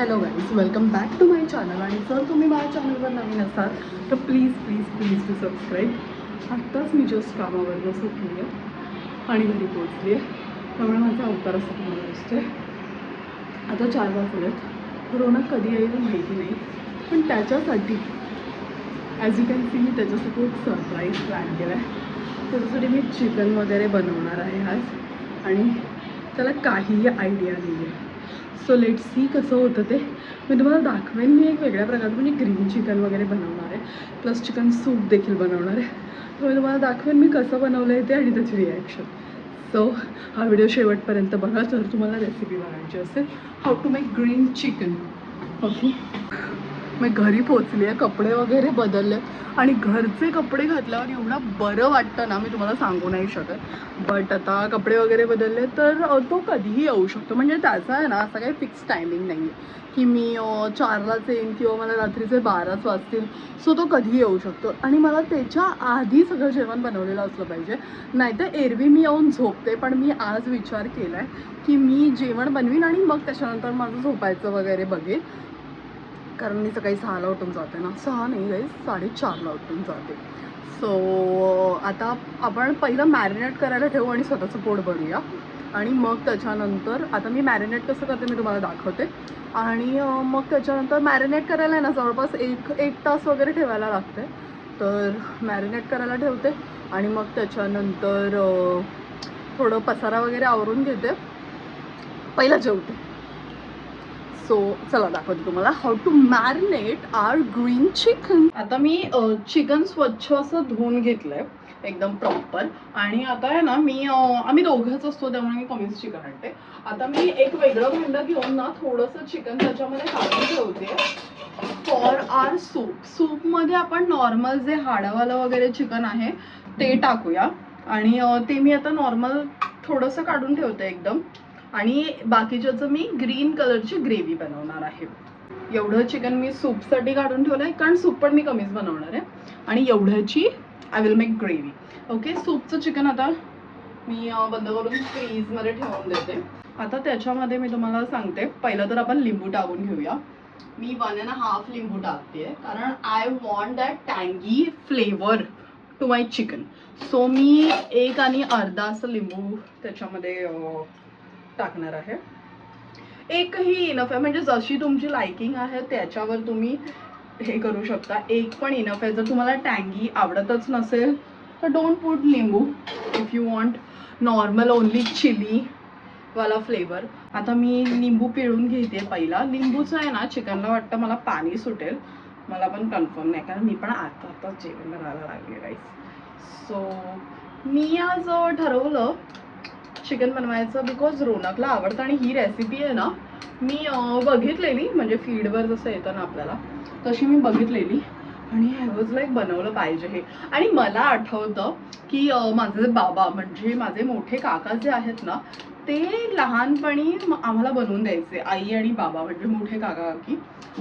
Hello guys, welcome back to my channel. आणि जर तुम्ही माझ्या चॅनलवर नवीन असाल तर please please please to subscribe. आत्ताच मी जस्ट कामावरनं सुटली आहे आणि घरी पोचली आहे, त्यामुळे माझा अवतार असं तुम्हाला दिसते. आता 4 वाजलेत. रोनक कधी येईल माहिती नाही, पण त्याच्यासाठी ॲज यू कॅन सी मी त्याच्यासाठी एक सरप्राईज प्लॅन केला आहे. त्याच्यासाठी मी चिकन वगैरे बनवणार आहे आज, आणि त्याला काहीही आयडिया नाही आहे. सो लेट सी कसं होतं ते मी तुम्हाला दाखवेन. मी एक वेगळ्या प्रकारचं म्हणजे ग्रीन चिकन वगैरे बनवणार आहे, प्लस चिकन सूप देखील बनवणार आहे. तर मी तुम्हाला दाखवेन मी कसं बनवलं आहे ते आणि त्याची रिॲक्शन. सो हा व्हिडिओ शेवटपर्यंत बघा जर तुम्हाला रेसिपी बघायची असेल. How to make green chicken. Okay, मी घरी पोचली आहे, कपडे वगैरे बदलले आणि घरचे कपडे घातल्यावर एवढं बरं वाटतं ना, मी तुम्हाला सांगू नाही शकत. बट आता कपडे वगैरे बदलले तर तो कधीही येऊ शकतो. म्हणजे त्याचा आहे ना असं काही फिक्स टायमिंग नाही आहे की मी 4लाच येईन किंवा मला रात्रीचे 12च वाजतील. सो तो कधीही येऊ शकतो आणि मला त्याच्या आधी सगळं जेवण बनवलेलं असलं पाहिजे. नाहीतर एरवी मी येऊन झोपते, पण मी आज विचार केला आहे की मी जेवण बनवीन आणि मग त्याच्यानंतर माझं झोपायचं वगैरे बघेन. कारण मी सकाळी 6ला उठून जाते ना, 6 नाही गाईज 4:30ला उठून जाते. सो आता आपण पहिलं मॅरिनेट करायला ठेवू आणि स्वतःचं पोट भरूया. आणि मग त्याच्यानंतर आता मी मॅरिनेट कसं करते मी तुम्हाला दाखवते. आणि मग त्याच्यानंतर मॅरिनेट करायला आहे ना जवळपास एक तास वगैरे ठेवायला लागते. तर मॅरिनेट करायला ठेवते आणि मग त्याच्यानंतर थोडं पसारा वगैरे आवरून घेते, पहिला जेवते. सो चला दाखवते तुम्हाला how to marinate our green chicken. आता मी चिकन स्वच्छ असं धुवून घेतलंय एकदम प्रॉपर. आणि आता आहे ना मी आम्ही दोघंच असतो त्यामुळे मी कमीच चिकन आणते. आता मी एक वेगळं भांडं घेऊन ना थोडंसं चिकन त्याच्यामध्ये काढून ठेवते फॉर आवर सूप. सूपमध्ये आपण नॉर्मल जे हाडावालं वगैरे चिकन आहे ते टाकूया. आणि ते मी आता नॉर्मल थोडंसं काढून ठेवते एकदम. आणि बाकीच्याचं मी ग्रीन कलरची ग्रेव्ही बनवणार आहे. एवढं चिकन मी सूपसाठी काढून ठेवलं आहे, कारण सूप पण मी कमीच बनवणार आहे. आणि एवढ्याची I will make gravy. Okay, सूपचं चिकन आता मी बंद करून फ्रीजमध्ये ठेवून देते. आता त्याच्यामध्ये मी तुम्हाला सांगते, पहिलं तर आपण लिंबू टाकून घेऊया. मी 1.5 लिंबू टाकते कारण आय वॉन्ट दॅट टँगी flavour to my chicken. So मी 1 आणि अर्धा असं लिंबू त्याच्यामध्ये टाकणार आहे. एकही इनफ आहे, म्हणजे जशी तुमची लायकिंग आहे त्याच्यावर तुम्ही हे करू शकता. एक पण इनफ आहे. जर तुम्हाला टँगी आवडतच नसेल तर डोंट पुट लिंबू. If you want normal only chilli वाला फ्लेवर. आता मी लिंबू पिळून घेते पहिला. लिंबूचं आहे ना चिकनला वाटतं मला पाणी सुटेल, मला पण कन्फर्म नाही कारण मी पण आताच जेवण करायला लागले गाईस. सो मी आज ठरवलं चिकन बनवायचं बिकॉज रोनकला आवडतं. आणि ही रेसिपी आहे ना मी बघितलेली, म्हणजे फीडवर जसं येतं ना आपल्याला तशी मी बघितलेली आणि आय वॉज लाईक बनवलं पाहिजे हे. आणि मला आठवतं की माझे बाबा म्हणजे माझे मोठे काका जे आहेत ना ते लहानपणी आम्हाला बनवून द्यायचे. आई आणि बाबा म्हणजे मोठे काका काकी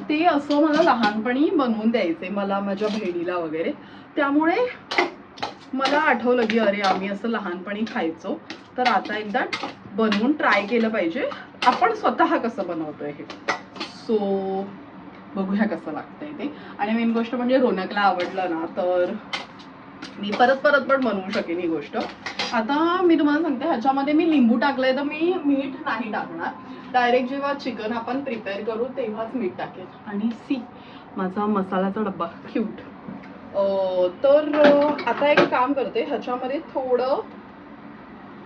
ते असं मला लहानपणी बनवून द्यायचे, मला माझ्या बहिणीला वगैरे. त्यामुळे मला आठवलं की अरे आम्ही असं लहानपणी खायचो, तर आता एकदा बनवून ट्राय केलं पाहिजे आपण स्वतः कसं बनवतोय हे. सो बघूया कसं लागतंय ते. आणि मेन गोष्ट म्हणजे रोनकला आवडलं ना तर मी परत परत पण बनवू शकेन ही गोष्ट. आता मी तुम्हाला सांगते ह्याच्यामध्ये मी लिंबू टाकलंय तर मी मीठ नाही टाकणार. डायरेक्ट जेव्हा चिकन आपण प्रिपेअर करू तेव्हाच मीठ टाकेल. आणि सी माझा मसाल्याचा डब्बा क्यूट. तर आता एक काम करते, ह्याच्यामध्ये थोडं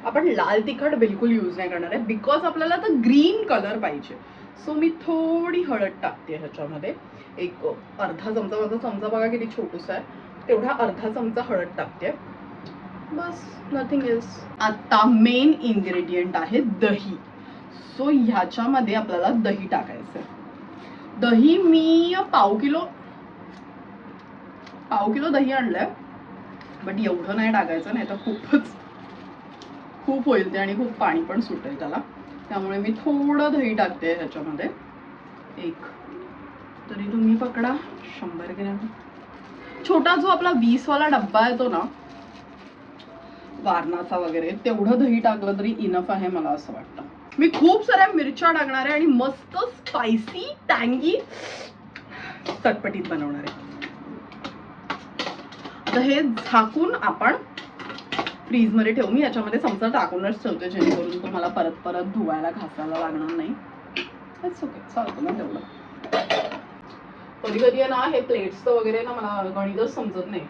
आपण लाल तिखट बिलकुल यूज नाही करणार आहे बिकॉज आपल्याला तर ग्रीन कलर पाहिजे. सो मी थोडी हळद टाकते ह्याच्यामध्ये. एक अर्धा चमचा, माझा चमचा बघा किती छोटूसा आहे, तेवढा अर्धा चमचा हळद टाकते बस, नथिंग एल्स. आता मेन इन्ग्रेडियंट आहे दही. सो ह्याच्यामध्ये आपल्याला दही टाकायचं आहे. दही मी पाव किलो दही आणलंय, बट एवढं नाही टाकायचं, नाही तर खूप होईल ते आणि खूप पाणी पण सुटेल त्याला. त्यामुळे मी थोडं दही टाकते ह्याच्यामध्ये. एक तरी तुम्ही पकडा 100 ग्रॅम. छोटा जो आपला 20 वाला डब्बा येतो ना वारणाचा वगैरे, तेवढं दही टाकलं तरी इनफ आहे मला असं वाटतं. मी खूप साऱ्या मिरच्या टाकणार आहे आणि मस्त स्पायसी टँगी चटपटीत बनवणार आहे. आता हे झाकून आपण फ्रीज मध्ये ठेवू. मी याच्यामध्ये चमचा टाकूनच ठेवते जेणेकरून तुम्हाला परत परत धुवायला घासायला लागणार नाही. ओके, चालतं ना तेवढं. कधी कधी आहे ना हे प्लेट्सचं वगैरे ना मला गणितच समजत नाही,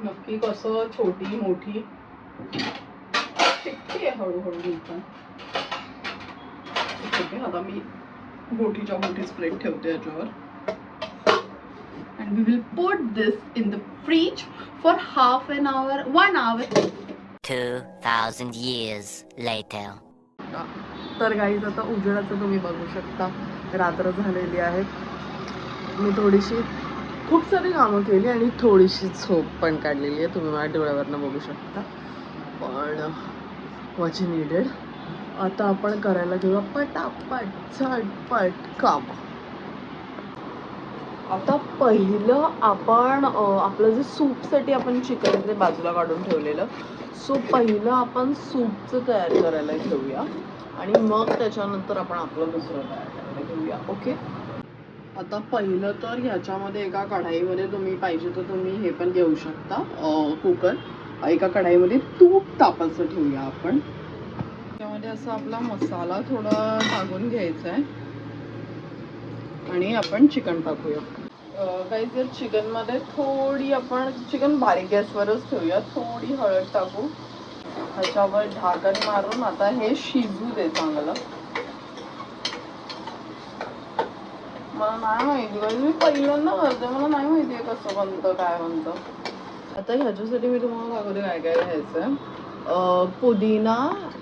नक्की कसं छोटी मोठी शिकते हळूहळू मी पण. ओके, आता मी मोठीच्या मोठीच प्लेट ठेवते याच्यावर. And we will put this in the fridge for half an hour, 1 hour. 2000 years later. तर गाईज आता उजेडाचं तुम्ही बघू शकता, रात्र झालेली आहे. मी थोडीशी खूप सारी कामं केली आणि थोडीशी झोप पण काढलेली आहे. तुम्ही माझ्या डोळ्यावरनं बघू शकता. पण वॉच नीडेड. आता आपण करायला घेऊया पटापट झटपट काम. आता पहिलं आपण आपलं जे सूपसाठी आपण चिकन ते बाजूला काढून ठेवलेलं, सो पहिलं आपण सूपचं तयार करायला घेऊया आणि मग त्याच्यानंतर आपण आपलं दुसरं तयार करायला घेऊया. ओके, आता पहिलं तर ह्याच्यामध्ये एका कढाईमध्ये तुम्ही पाहिजे तर तुम्ही हे पण घेऊ शकता कुकर. एका कढाईमध्ये तूप तापायचं ठेवूया आपण. त्यामध्ये असा आपला मसाला थोडा टाकून घ्यायचा आहे आणि आपण चिकन टाकूया. काही जर चिकनमध्ये थोडी आपण चिकन बारीक गॅसवरच ठेवूया. थोडी हळद टाकू, ह्याच्यावर ढाकण मारून आता हे शिजू दे चांगलं. मला नाही माहिती कारण मी पहिल्यांदा करते, मला नाही माहिती आहे कसं बनतं काय बनतं. आता ह्याच्यासाठी मी तुम्हाला दाखवते काय काय घ्यायचं आहे. पुदिना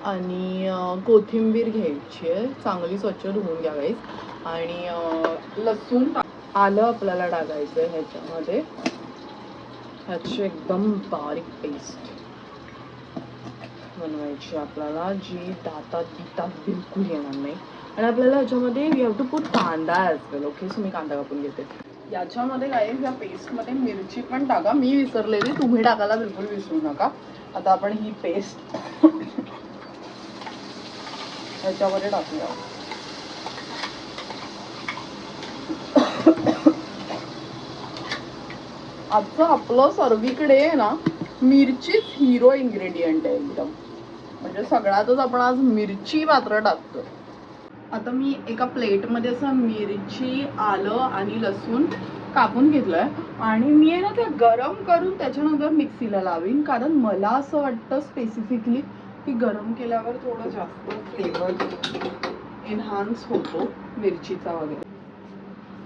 आणि कोथिंबीर घ्यायची आहे, चांगली स्वच्छ धुवून घ्या गाईस. आणि लसूण, आलं आपल्याला टाकायचं आहे ह्याच्यामध्ये. ह्याची एकदम बारीक पेस्ट बनवायची आपल्याला, जी दातात बिलकुल येणार नाही. आणि आपल्याला ह्याच्यामध्ये वी हॅव टू पुट कांदा ॲज वेल. ओके, सो मी कांदा कापून घेते. याच्यामध्ये काय या पेस्टमध्ये मिरची पण टाका, मी विसरलेली, तुम्ही टाकायला बिलकुल विसरू नका. आता आपण ही पेस्ट ह्याच्यामध्ये टाकूया. आजचं आपलं सर्वीकडे आहे ना मिरचीच हिरो इन्ग्रेडियंट आहे एकदम, म्हणजे सगळ्यातच आपण आज मिरची मात्र टाकतो. आता मी एका प्लेटमध्ये असं मिरची, आलं आणि लसूण कापून घेतलंय आणि मी आहे ना ते गरम करून त्याच्यानंतर मिक्सीला लावीन, कारण मला असं वाटतं स्पेसिफिकली की गरम केल्यावर थोडं जास्त फ्लेवर एनहान्स होतो मिरचीचा वगैरे.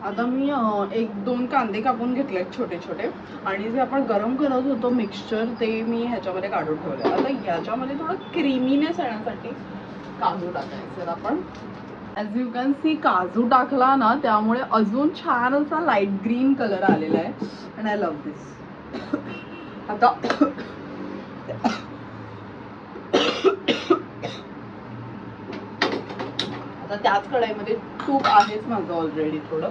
आता मी 1-2 कांदे कापून घेतले छोटे छोटे आणि जे आपण गरम करत होतो मिक्सचर ते मी ह्याच्यामध्ये काढून ठेवले. आता ह्याच्यामध्ये थोडं क्रीमीनेस येण्यासाठी काजू टाकायचे आपण. ॲज यू कॅन सी काजू टाकला ना त्यामुळे अजून छान असा लाईट ग्रीन कलर आलेला आहे अँड आय लव्ह दिस. आता त्याच कढईमध्ये तूप आहेच माझं ऑलरेडी थोडं,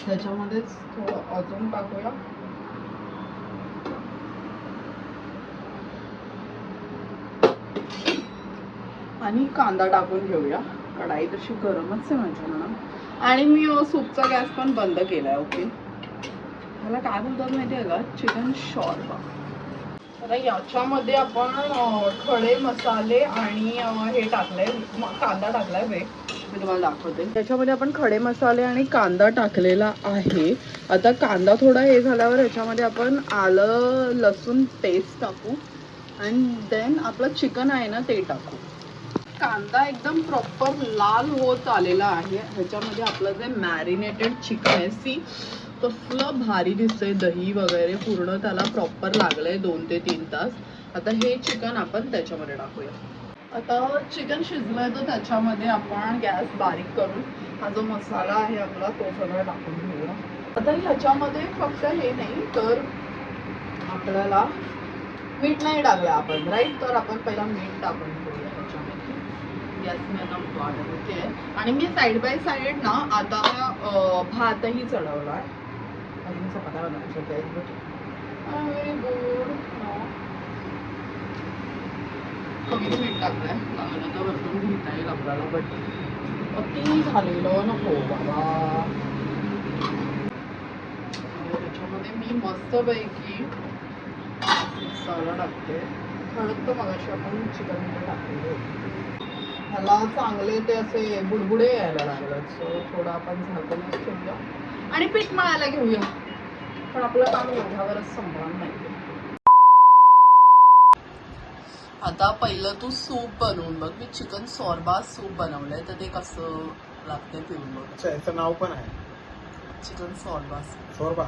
त्याच्यामध्येच थोडं अजून टाकूया. आणि कांदा टाकून घेऊया. कढाई तशी गरमच आहे माझ्या म्हणा. आणि मी सूपचा गॅस पण बंद केलाय. ओके, मला काय बोलतात माहिती आहे का, चिकन शॉर्मा. आता याच्यामध्ये आपण खडे मसाले आणि हे टाकलंय, कांदा टाकलाय. मी तुम्हाला दाखवते. त्याच्यामध्ये आपण खडे मसाले आणि कांदा टाकलेला आहे. आता कांदा थोडा हे झाल्यावर ह्याच्यामध्ये आपण आलं लसूण पेस्ट टाकू आणि देन आपलं चिकन आहे ना ते टाकू. कांदा एकदम प्रॉपर लाल होत आलेला आहे. ह्याच्यामध्ये आपलं जे मॅरिनेटेड चिकन आहे, सी कसलं भारी दिसतंय, दही वगैरे पूर्ण त्याला प्रॉपर लागलंय 2 ते 3 तास. आता हे चिकन आपण त्याच्यामध्ये टाकूया. आता चिकन शिजलंय तर त्याच्यामध्ये आपण गॅस बारीक करून हा जो मसाला आहे आपला तो सगळा टाकून घेऊया. आता ह्याच्यामध्ये फक्त हे नाही तर आपल्याला मीठ नाही टाकलं आपण, राईट, तर आपण पहिला मीठ टाकून घेऊया ह्याच्यामध्ये. गॅसने आता वाढत होते आणि मी साईड बाय साईड ना आता भातही चढवला आहे. अजून चपात्या बनवायच्या आहेत. Very good. कमी मीठ टाकलंय कारण आता भरपूर घेता येईल आपल्याला बट अति झालेलं नको बाबा. त्याच्यामध्ये मी मस्तपैकी मसाला टाकते. हळद तर मगाशी आपण चिकनमध्ये टाकलेलं होतं. ह्याला चांगले ते असे बुडबुडे यायला लागलेत सो थोडं आपण झाकणच ठेवूया आणि पीठ मळायला घेऊया. पण आपलं काम एवढ्यावरच संपणार नाही. आता पहिलं तू सूप बनवून बघ. मी चिकन शोरबा सूप बनवलंय तर ते कसं लागतंय पिऊन बघ. अच्छा याचं नाव पण आहे चिकन शोरबा. शोरबा.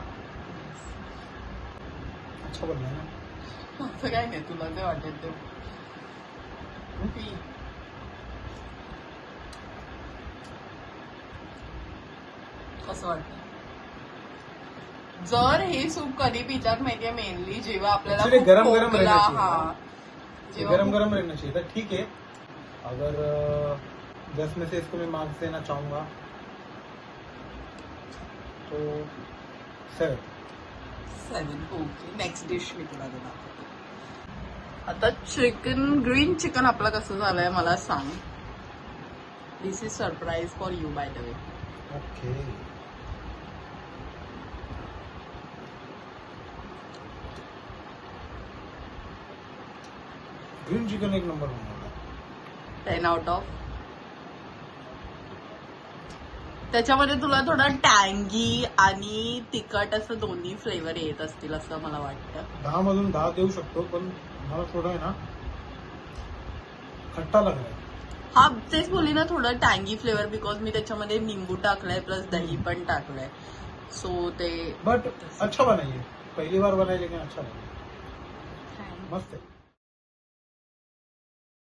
अच्छा बनलंय ना. असं काय नाही तुला ते वाटेल ते पी. कसं वाटतं? जर हे सूप कधी पितात माहितीये मेनली जेव्हा आपल्याला Actually खूप गरम गरम खोकला, रहना चाहिए. हा जेव्हा गरम गरम रहना चाहिए था. ठीक है अगर 10 में से इसको मैं मार्क्स देना चाहूंगा तो 7. 7. ओके नेक्स्ट डिश मी तुला देणार. आता चिकन ग्रीन चिकन आपलं कसं झालंय मला सांग. This is surprise for you by the way. Okay green chicken एक नंबर बनवला. 10 आउट ऑफ. त्याच्यामध्ये तुला थोडं टँगी आणि तिखट असं दोन्ही फ्लेवर येत असतील असं मला वाटतं. 10 मधून 10 देऊ शकतो पण मला थोडं आहे ना खट्टा लागलाय. हा तेच बोलली ना थोडं टँगी फ्लेवर बिकॉज मी त्याच्यामध्ये निंबू टाकलाय प्लस दही पण टाकलंय सो ते बट अच्छा बनाइए. पहली बार बनाई लेकिन अच्छा लगा. मस्त है.